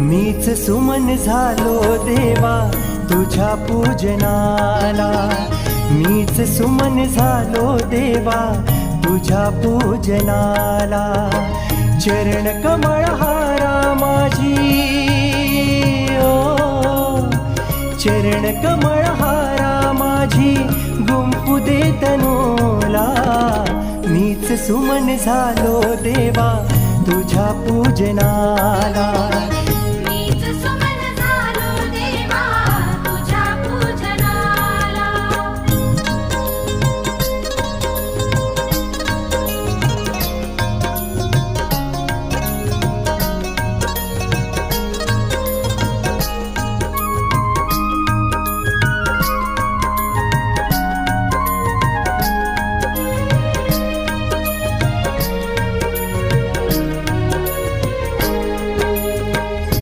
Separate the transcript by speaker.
Speaker 1: मीच सुमन झालो देवा तुझ्या पूजनाला, मीच सुमन झालो देवा तुझ्या पूजनाला। चरण कमळ हारा माझी चरण कमळ हारा माझी गुंफू दे तनूला, मीच सुमन झालो देवा तुझ्या पूजनाला।